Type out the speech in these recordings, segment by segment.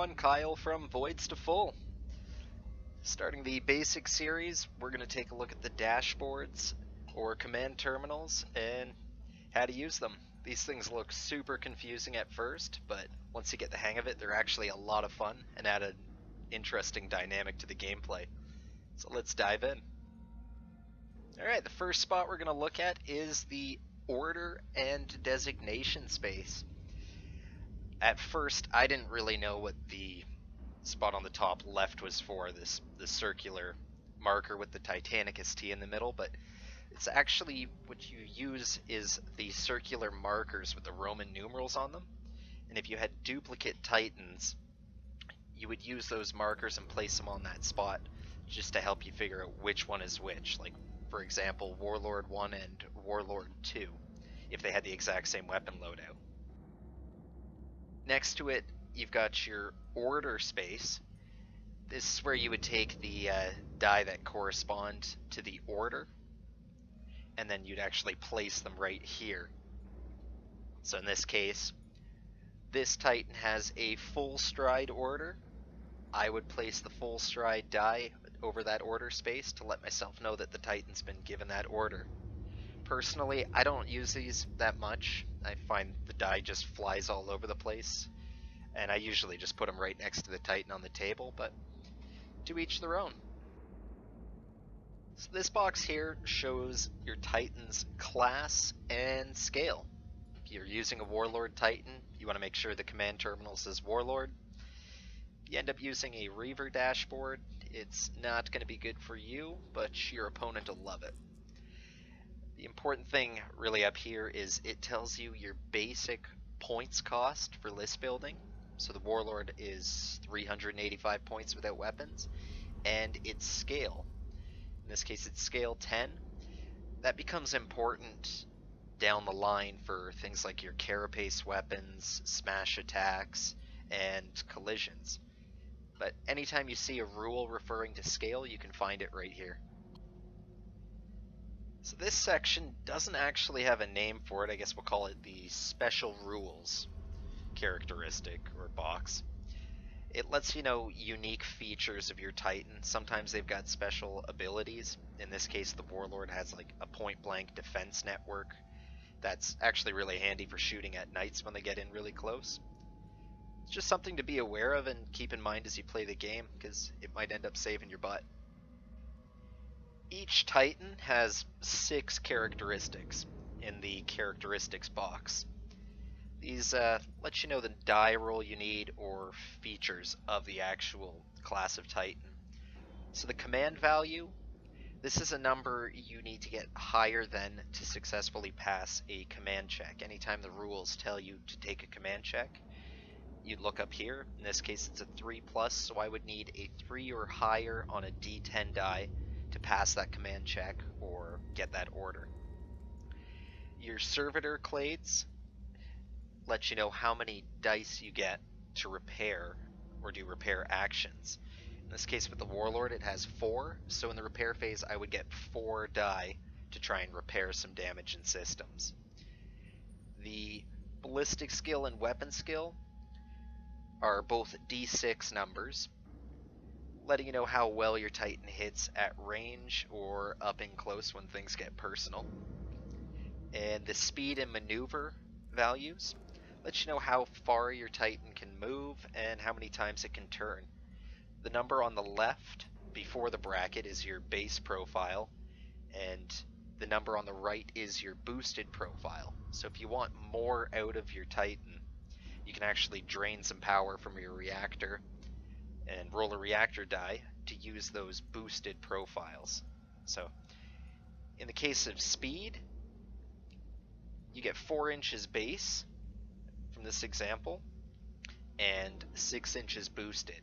everyone, Kyle from Voids to Full. Starting the basic series, we're going to take a look at the dashboards or command terminals and how to use them. These things look super confusing at first, but once you get the hang of it, they're actually a lot of fun and add an interesting dynamic to the gameplay. So let's dive in. Alright, the first spot we're going to look at is the order and designation space. At first, I didn't really know what the spot on the top left was for, the circular marker with the Titanicus T in the middle, but it's actually what you use is the circular markers with the Roman numerals on them. And if you had duplicate Titans, you would use those markers and place them on that spot just to help you figure out which one is which. Like, for example, Warlord 1 and Warlord 2, if they had the exact same weapon loadout. Next to it, you've got your order space. This is where you would take the die that correspond to the order, and then you'd actually place them right here. So in this case, this Titan has a full stride order. I would place the full stride die over that order space to let myself know that the Titan's been given that order. Personally, I don't use these that much. I find the die just flies all over the place, and I usually just put them right next to the Titan on the table, but to each their own. So this box here shows your Titan's class and scale. If you're using a Warlord Titan, you want to make sure the command terminal says Warlord. If you end up using a Reaver dashboard, it's not going to be good for you, but your opponent will love it. The important thing really up here is it tells you your basic points cost for list building. So the Warlord is 385 points without weapons, and its scale. In this case it's scale 10. That becomes important down the line for things like your carapace weapons, smash attacks, and collisions. But anytime you see a rule referring to scale, you can find it right here. So this section doesn't actually have a name for it. I guess we'll call it the Special Rules characteristic or box. It lets you know unique features of your Titan. Sometimes they've got special abilities. In this case, the Warlord has like a point-blank defense network. That's actually really handy for shooting at knights when they get in really close. It's just something to be aware of and keep in mind as you play the game, because it might end up saving your butt. Each Titan has 6 characteristics in the characteristics box. These let you know the die roll you need or features of the actual class of Titan. So the command value, this is a number you need to get higher than to successfully pass a command check. Anytime the rules tell you to take a command check, you'd look up here. In this case it's a 3+, so I would need a 3 or higher on a D10 die to pass that command check or get that order. Your servitor clades let you know how many dice you get to repair or do repair actions. In this case with the Warlord it has 4, so in the repair phase I would get 4 die to try and repair some damage in systems. The ballistic skill and weapon skill are both D6 numbers, letting you know how well your Titan hits at range or up in close when things get personal. And the speed and maneuver values let you know how far your Titan can move and how many times it can turn. The number on the left before the bracket is your base profile, and the number on the right is your boosted profile. So if you want more out of your Titan, you can actually drain some power from your reactor and roll a reactor die to use those boosted profiles. So in the case of speed, you get 4 inches base from this example and 6 inches boosted.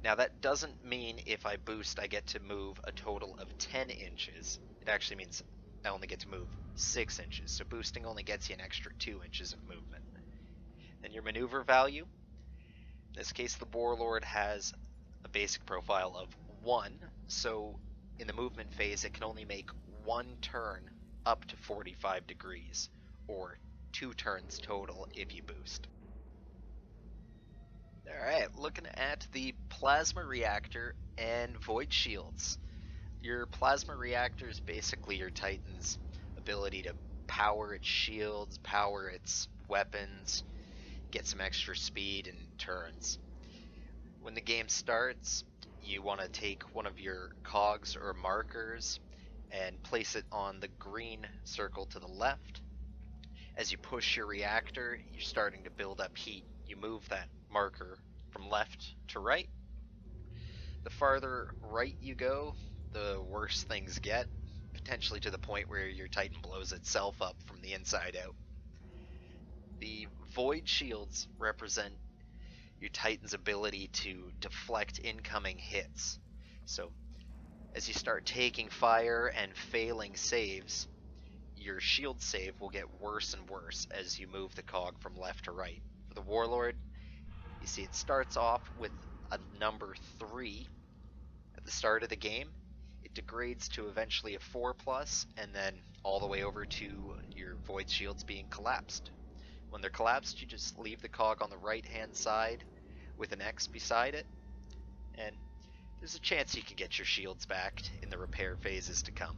Now that doesn't mean if I boost I get to move a total of 10 inches. It actually means I only get to move 6 inches. So boosting only gets you an extra 2 inches of movement. Then your maneuver value. In this case the Warlord has a basic profile of 1, so in the movement phase it can only make 1 turn up to 45 degrees, or 2 turns total if you boost. Alright, looking at the Plasma Reactor and Void Shields. Your Plasma Reactor is basically your Titan's ability to power its shields, power its weapons, get some extra speed and turns. When the game starts, you want to take one of your cogs or markers and place it on the green circle to the left. As you push your reactor, you're starting to build up heat. You move that marker from left to right. The farther right you go, the worse things get, potentially to the point where your Titan blows itself up from the inside out. The void shields represent your Titan's ability to deflect incoming hits. So as you start taking fire and failing saves, your shield save will get worse and worse as you move the cog from left to right. For the Warlord, you see it starts off with a number 3 at the start of the game. It degrades to eventually a 4+, and then all the way over to your void shields being collapsed. When they're collapsed, you just leave the cog on the right hand side with an X beside it, and there's a chance you can get your shields back in the repair phases to come.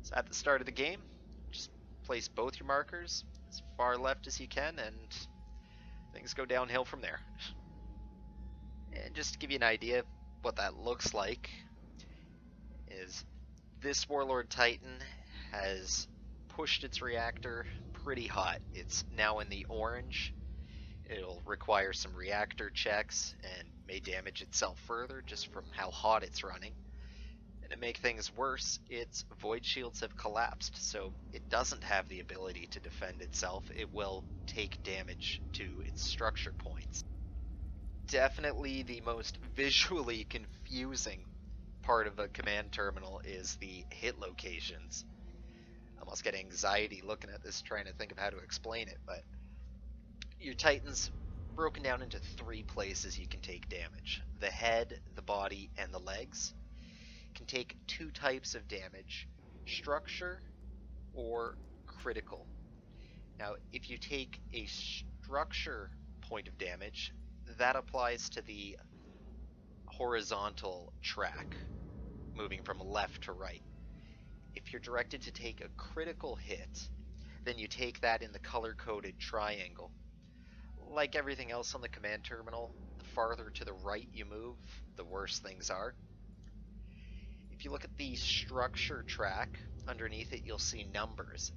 So at the start of the game, just place both your markers as far left as you can, and things go downhill from there. And just to give you an idea of what that looks like, is this Warlord Titan has pushed its reactor pretty hot. It's now in the orange. It'll require some reactor checks and may damage itself further just from how hot it's running. And to make things worse, its void shields have collapsed, so it doesn't have the ability to defend itself. It will take damage to its structure points. Definitely the most visually confusing part of a command terminal is the hit locations. I almost get anxiety looking at this, trying to think of how to explain it, but your Titan's broken down into 3 places you can take damage: the head, the body, and the legs. Can take 2 types of damage: structure or critical. Now, if you take a structure point of damage, that applies to the horizontal track, moving from left to right. If you're directed to take a critical hit, then you take that in the color-coded triangle. Like everything else on the command terminal, the farther to the right you move, the worse things are. If you look at the structure track, underneath it you'll see numbers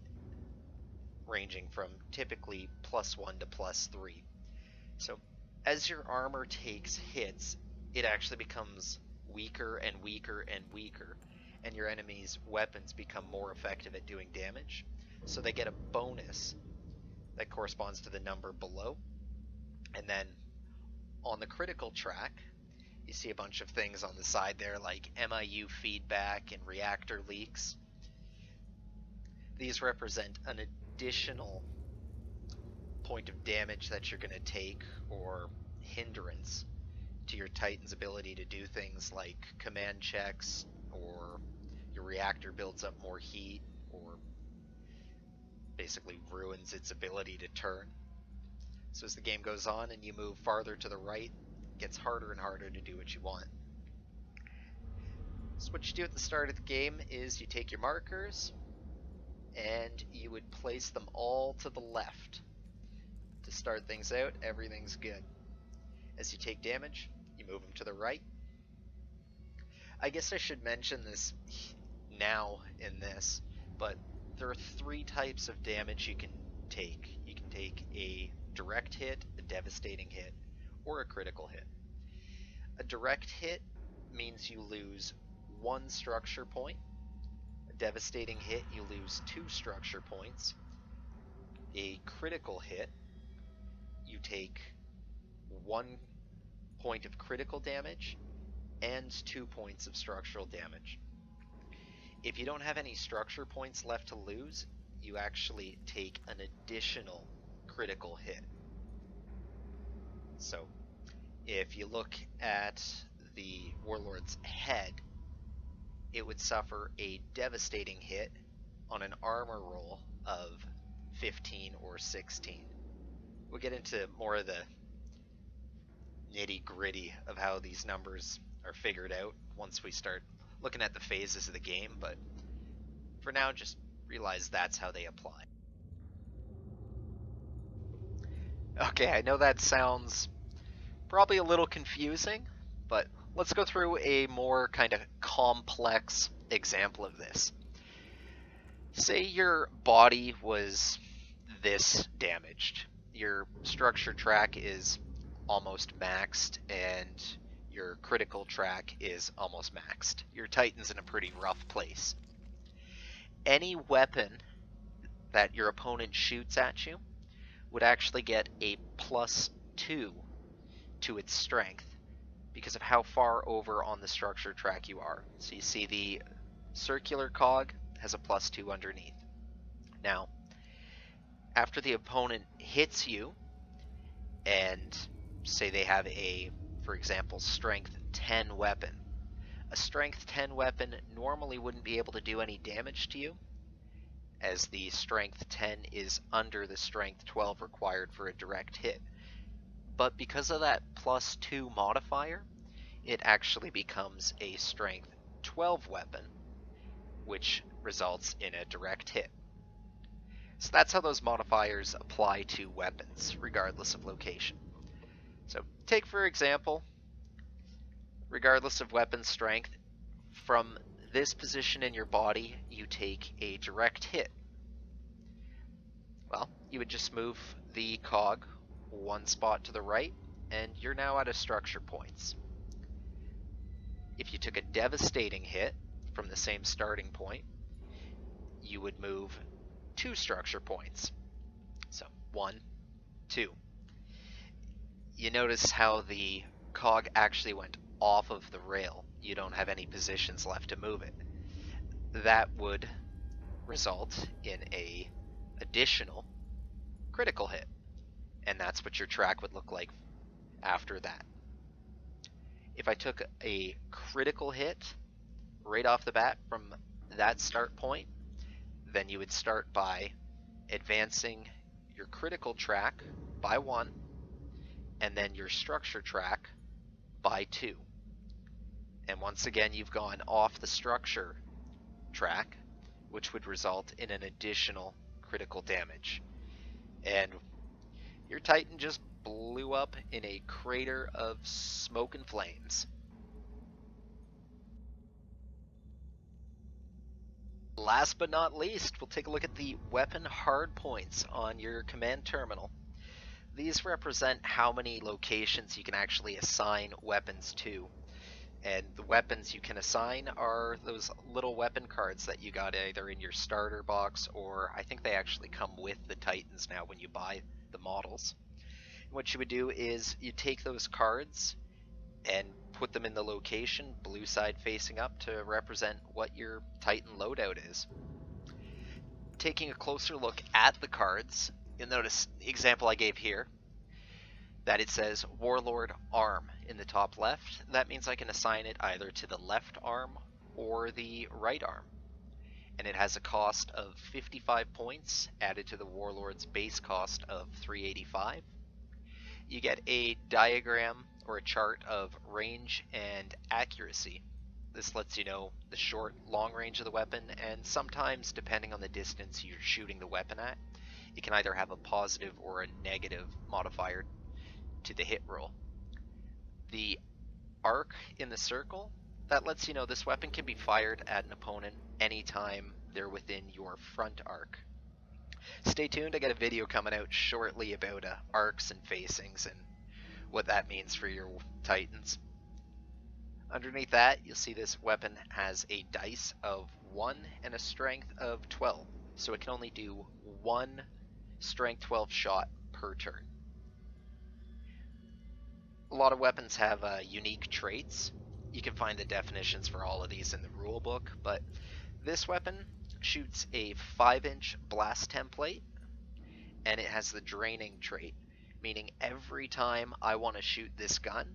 ranging from typically +1 to +3. So as your armor takes hits, it actually becomes weaker and weaker and weaker, and your enemy's weapons become more effective at doing damage. So they get a bonus that corresponds to the number below. And then on the critical track, you see a bunch of things on the side there like MIU feedback and reactor leaks. These represent an additional point of damage that you're going to take, or hindrance to your Titan's ability to do things like command checks, or your reactor builds up more heat, or basically ruins its ability to turn. So as the game goes on and you move farther to the right, it gets harder and harder to do what you want. So what you do at the start of the game is you take your markers and you would place them all to the left. To start things out, everything's good. As you take damage, you move them to the right. I guess I should mention this now in this, but there are 3 types of damage you can take. You can take a direct hit, a devastating hit, or a critical hit. A direct hit means you lose 1 structure point. A devastating hit, you lose 2 structure points. A critical hit, you take 1 point of critical damage and 2 points of structural damage. If you don't have any structure points left to lose, you actually take an additional critical hit. So if you look at the Warlord's head, it would suffer a devastating hit on an armor roll of 15 or 16. we'll get into more of the nitty-gritty of how these numbers are figured out once we start looking at the phases of the game, but for now, just realize that's how they apply. Okay, I know that sounds probably a little confusing, but let's go through a more kind of complex example of this. Say your body was this damaged. Your structure track is almost maxed, and your critical track is almost maxed. Your Titan's in a pretty rough place. Any weapon that your opponent shoots at you would actually get a +2 to its strength because of how far over on the structure track you are. So you see the circular cog has a +2 underneath. Now, after the opponent hits you, and say they have a, for example, strength 10 weapon, a strength 10 weapon normally wouldn't be able to do any damage to you, as the strength 10 is under the strength 12 required for a direct hit. But because of that +2 modifier, it actually becomes a strength 12 weapon, which results in a direct hit. So that's how those modifiers apply to weapons, regardless of location. So take, for example, regardless of weapon strength, from this position in your body, you take a direct hit. Well, you would just move the cog one spot to the right, and you're now out of structure points. If you took a devastating hit from the same starting point, you would move 2 structure points. So 1, 2. You notice how the cog actually went off of the rail. You don't have any positions left to move it. That would result in a additional critical hit, and that's what your track would look like after that. If I took a critical hit right off the bat from that start point, then you would start by advancing your critical track by 1, and then your structure track by 2. And once again, you've gone off the structure track, which would result in an additional critical damage. And your Titan just blew up in a crater of smoke and flames. Last but not least, we'll take a look at the weapon hardpoints on your command terminal. These represent how many locations you can actually assign weapons to. And the weapons you can assign are those little weapon cards that you got either in your starter box, or I think they actually come with the Titans now when you buy the models. And what you would do is you take those cards and put them in the location, blue side facing up, to represent what your Titan loadout is. Taking a closer look at the cards, you'll notice the example I gave here, that it says Warlord Arm in the top left. That means I can assign it either to the left arm or the right arm. And it has a cost of 55 points added to the Warlord's base cost of 385. You get a diagram or a chart of range and accuracy. This lets you know the short, long range of the weapon, and sometimes, depending on the distance you're shooting the weapon at, it can either have a positive or a negative modifier to the hit roll. The arc in the circle, that lets you know this weapon can be fired at an opponent anytime they're within your front arc. Stay tuned, I got a video coming out shortly about arcs and facings and what that means for your Titans. Underneath that, you'll see this weapon has a dice of 1 and a strength of 12, so it can only do 1 strength 12 shot per turn. A lot of weapons have unique traits. You can find the definitions for all of these in the rulebook, but this weapon shoots a 5-inch blast template, and it has the draining trait, meaning every time I want to shoot this gun,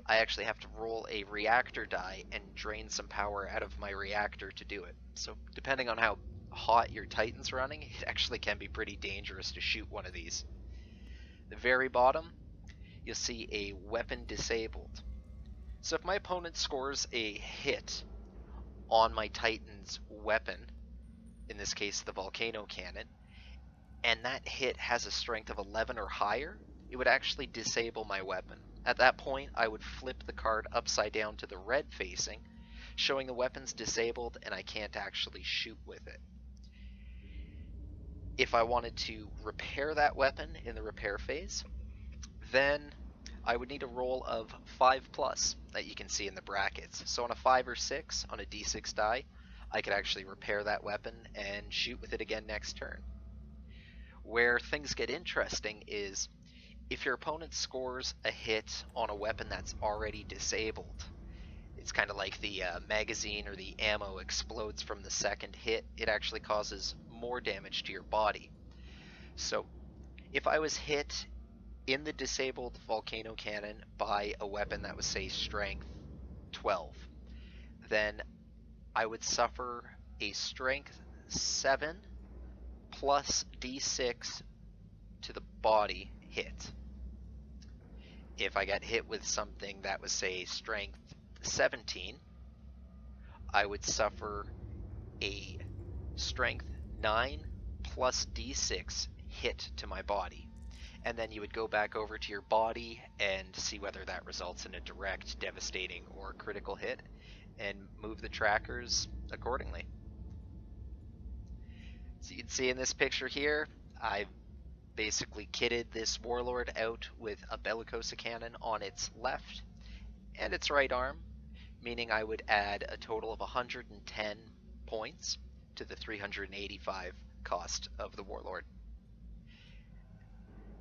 I actually have to roll a reactor die and drain some power out of my reactor to do it. So depending on how hot your Titan's running, it actually can be pretty dangerous to shoot one of these. The very bottom, you'll see a weapon disabled. So if my opponent scores a hit on my Titan's weapon, in this case the volcano cannon, and that hit has a strength of 11 or higher, it would actually disable my weapon. At that point, I would flip the card upside down to the red facing, showing the weapon's disabled and I can't actually shoot with it. If I wanted to repair that weapon in the repair phase, then I would need a roll of 5+ that you can see in the brackets. So on a 5 or 6 on a d6 die, I could actually repair that weapon and shoot with it again next turn. Where things get interesting is if your opponent scores a hit on a weapon that's already disabled. It's kind of like the magazine or the ammo explodes from the second hit. It actually causes more damage to your body. So if I was hit in the disabled volcano cannon by a weapon that was, say, strength 12, then I would suffer a strength 7 plus d6 to the body hit. If I got hit with something that was, say, strength 17, I would suffer a strength 9 plus d6 hit to my body. And then you would go back over to your body and see whether that results in a direct, devastating, or critical hit, and move the trackers accordingly. So you can see in this picture here, I've basically kitted this warlord out with a bellicosa cannon on its left and its right arm, meaning I would add a total of 110 points to the 385 cost of the warlord.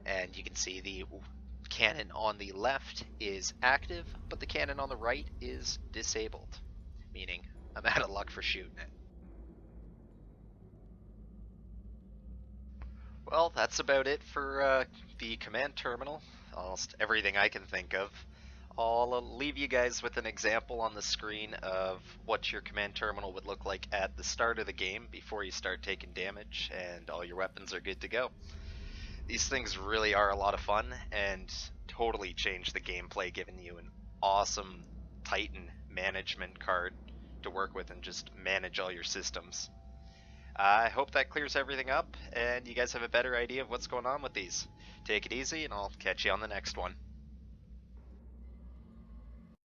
And you can see the cannon on the left is active, but the cannon on the right is disabled, meaning I'm out of luck for shooting it. Well, that's about it for the command terminal. Almost everything I can think of. I'll leave you guys with an example on the screen of what your command terminal would look like at the start of the game before you start taking damage and all your weapons are good to go. These things really are a lot of fun and totally change the gameplay, giving you an awesome Titan management card to work with and just manage all your systems. I hope that clears everything up and you guys have a better idea of what's going on with these. Take it easy and I'll catch you on the next one.